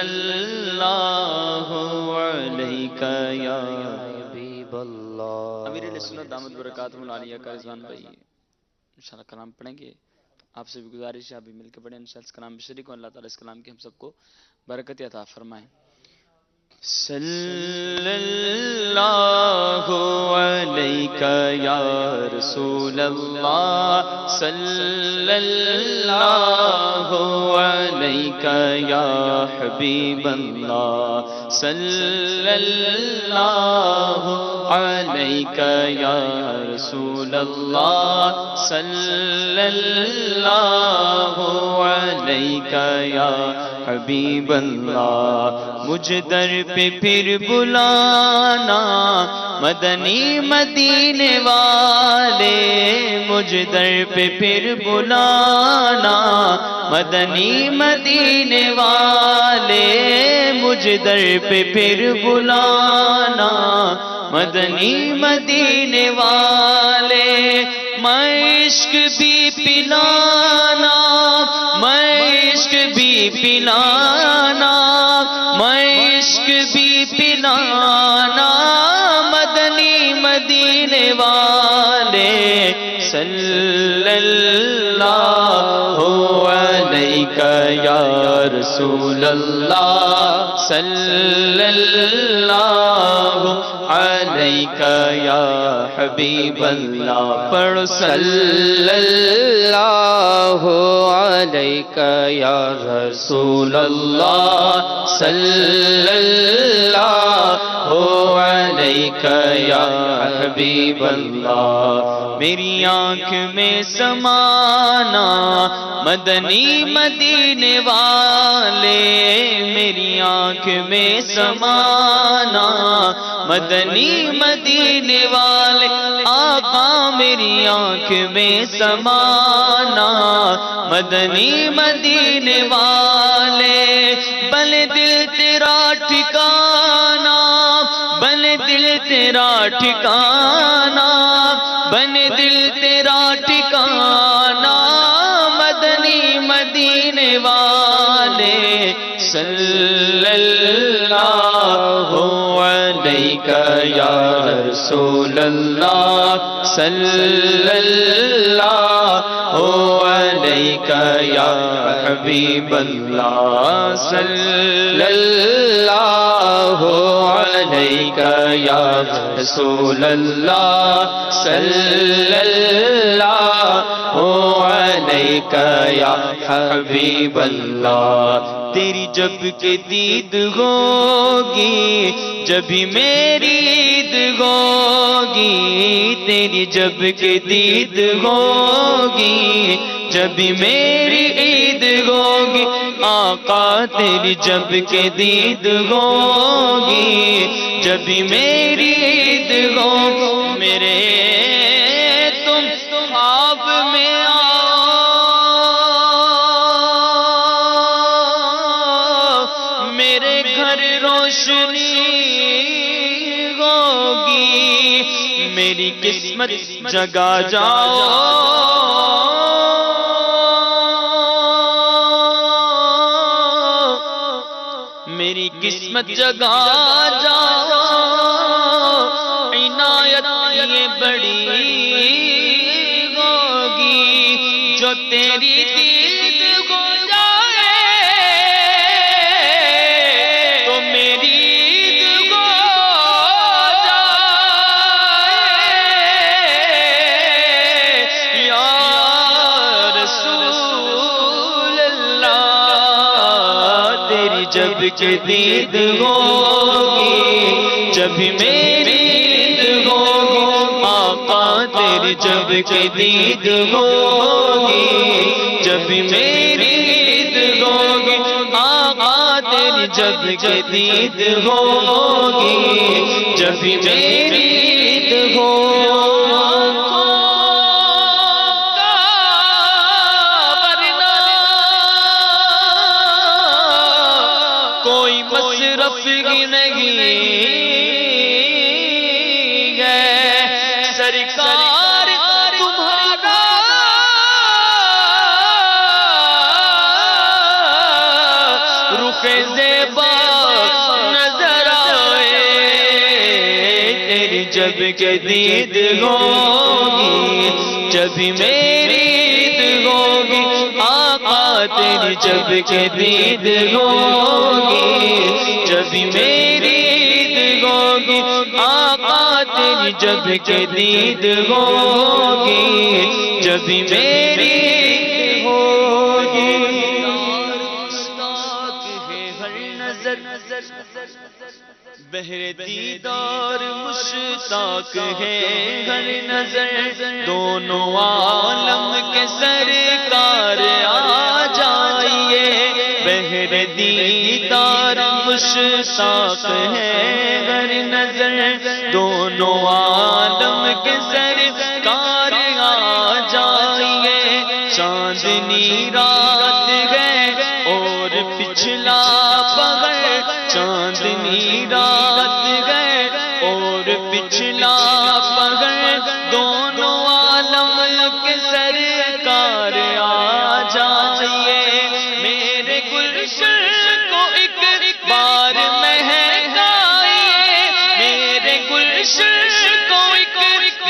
اللہ علیک یا حبیب اللہ۔ امیر علیہ سنت دامت برکاتہ العالیہ کا رضوان بھائی انشاءاللہ کلام پڑھیں گے، آپ سے بھی گزارش ہے آپ بھی مل کے پڑھیں انشاءاللہ اس کلام میں شریک ہوں، اللہ تعالیٰ اس کلام کی ہم سب کو برکت عطا فرمائیں۔ صلی اللہ علیک یا رسول اللہ، صلی اللہ علیک یا حبیب اللہ، صلی اللہ علیک یا رسول اللہ، صلی اللہ علیک یا حبیب اللہ۔ مجھ در پہ پھر بلانا مدنی مدینے والے، مجھ در پہ پھر بلانا مدنی مدینے والے، مجھ در پہ پھر بلانا مدنی مدینے والے۔ میں عشق بھی پلانا، میں عشق بھی پلانا، میں عشق بھی پلانا مدنی مدینے والے۔ صلی اللہ علیک یا رسول اللہ، صلی اللہ علیک یا حبیب اللہ۔ پڑھ صلی اللہ علیک یا رسول اللہ، صلی اللہ علیک یا حبیب اللہ۔ میری آنکھ میں سمانا مدنی مدینے والے، میری آنکھ میں سمانا مدنی مدینے والے۔ آقا میری آنکھ میں سمانا مدنی مدینے والے۔ بلے دل تیرا ٹھکانا، بلے دل تیرا ٹھکانا، بنے دل تیرا ٹھکانا مدنی مدینے والے۔ صلی اللہ علیک یا رسول اللہ، صلی اللہ علیک یا حبیب اللہ، صلی اللہ علیک یا رسول اللہ، صلی اللہ علیک یا حبیب اللہ۔ تیری جب کہ دید ہوگی جب ہی میری عید ہوگی، تیری جب کہ دید ہوگی جب ہی میری عید ہوگی۔ آقا تیری جب کہ دید ہوگی جب ہی میری عید ہوگی۔ میرے تم خواب میں آؤ، میرے گھر روشنی ہوگی، میری قسمت جگا جاؤ، میری قسمت جگا جاؤ۔ عنایت یہ بڑی ہوگی جو تیری دید ہو جائے تو میری عید ہو جائے۔ یا رسول اللہ تیری جب کہ دید ہوگی جب ہی میری عید ہوگی۔ آقا تیری جب کہ دید ہوگی جب ہی میری عید ہوگی۔ آقا تیری جب کہ دید ہوگی جب ہی میری عید ہوگی۔ کوئی مصرف ہی نہیں ہے سرکار تمہارا، رخ زیبا نظر آئے تیری جب کہ دید ہوگی جب میری عید ہوگی آقا تیری جب کہ دید ہوگی جب میری عید ہوگی آقا تیری جب کہ دید ہوگی جب میری عید ہوگی بہر دیدار مشتاق ہے ہر نظر دونوں عالم کے سرکار آ جائیے بہر دیدار مشتاق ہے ہر نظر دونوں عالم کے سرکار آ جائیے چاندنی رات ہے اور پچھلا پہر چاندنی رات گئے اور پچھلا پہر دونوں عالم کے سرکار آ جائیے میرے گلشن کو ایک بار مہکائیے میرے گلشن کو ایک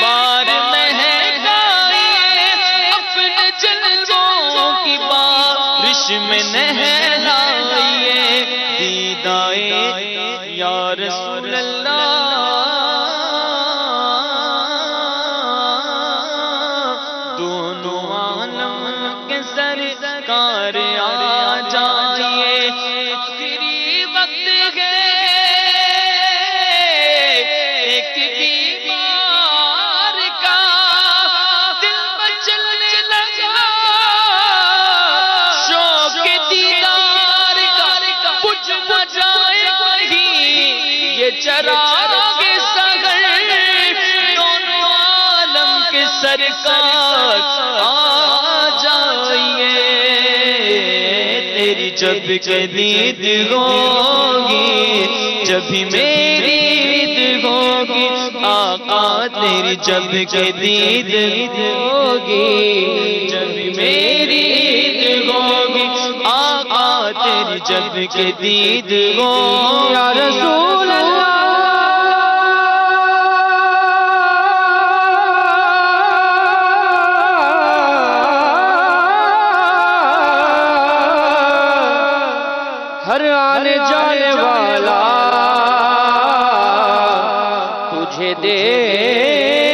بار مہکائیے اپنے جلووں کی بارش میں نہلائیے دیدائے یا رسول اللہ دونوں عالم کے سرکار آ جائیے آخری وقت ہے ایک بیمار کا دل مچلنے لگا شوق دیدار کا کچھ نہ جائے یہ چراغ سگر دونوں عالم کے سرکار آ جائیے تیری جب کہ دید ہوگی جب میری عید ہوگی آقا تیری جب کہ دید ہوگی جب میری عید ہوگی آقا تیری جب کہ دید ہوگی یا رسول اللہ ہر آنے جانے والا تجھے دیکھتا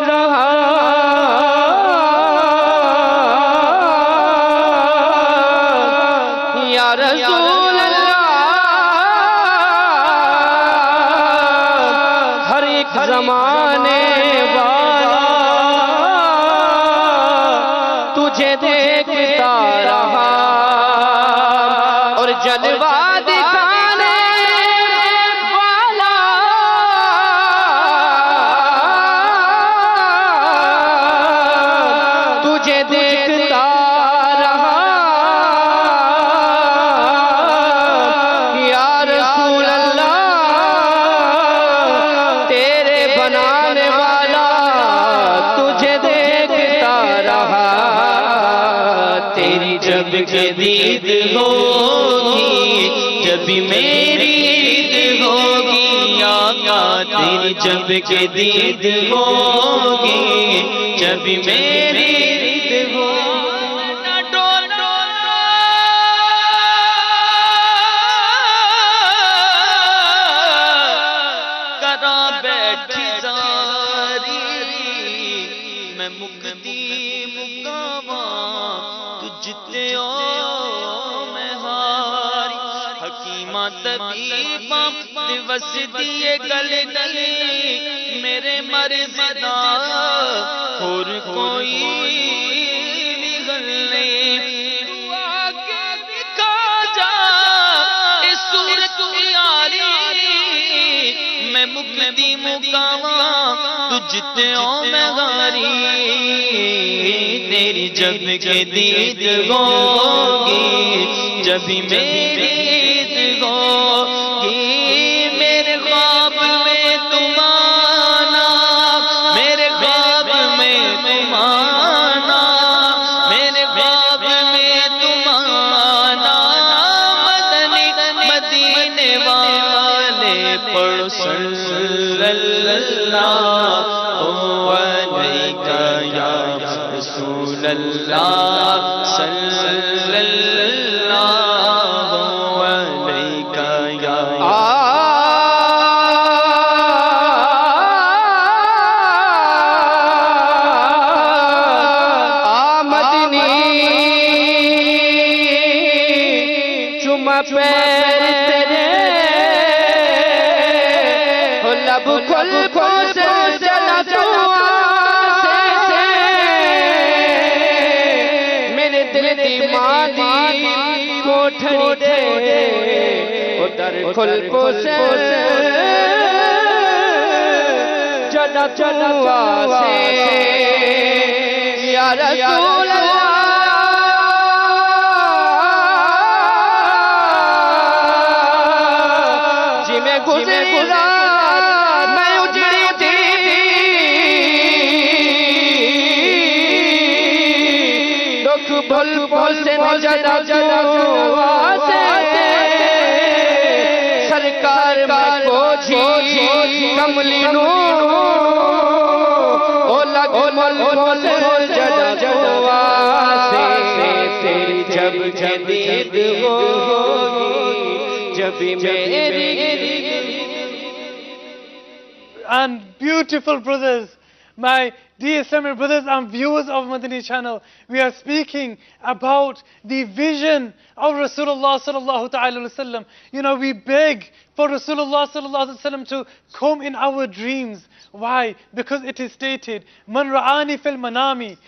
رہا یا رسول اللہ ہر ایک زمانے والا تجھے دیکھتا رہا اور جلوہ دکھانے والا تجھے دیکھتا رہا یا رسول اللہ تیرے بنانے والا تجھے دیکھتا رہا تیری جب کہ دید ہوگی جب میری عید ہوگی آقا تیری جب کہ دید ہوگی جب میری عید ہوگی کرا بیٹھی زاری میں مکتی مکاواں تجھتے میں ہاری حکیمہ طبیبہ دیوس دیے گلے گلی میرے مرض دا اور کوئی نگلنے دعا کے دکھا جا اس صورت یاری میں مکتی مکاواں تجھتے میں غاری تیری جب کہ دید ہوگی جب میری عید ہوگی میرے خواب میں تم آنا میرے خواب میں تم آنا میرے خواب میں تم صلی اللہ علیہ یا پیر تیرے ہو لب کھل کھل سے چلا میرے دل دیمادی کوٹھڑی دے ادھر کھل پوسے جدا چلا سے یا رسول اللہ گزری رات میں اجڑی تھی دکھ بھل بھل سے جدا جدا سرکار میں پوچھی کملی نو او لگ مل مل جدا جدا تیری جب جدید ہوگی جب میری. And beautiful brothers, my dear Islamic brothers and viewers of Madani channel, we are speaking about the vision of Rasulullah sallallahu ta'ala wa sallam. You know, we beg for Rasulullah sallallahu alaihi wasallam to come in our dreams. Why? Because it is stated, Man ra'ani fil manami.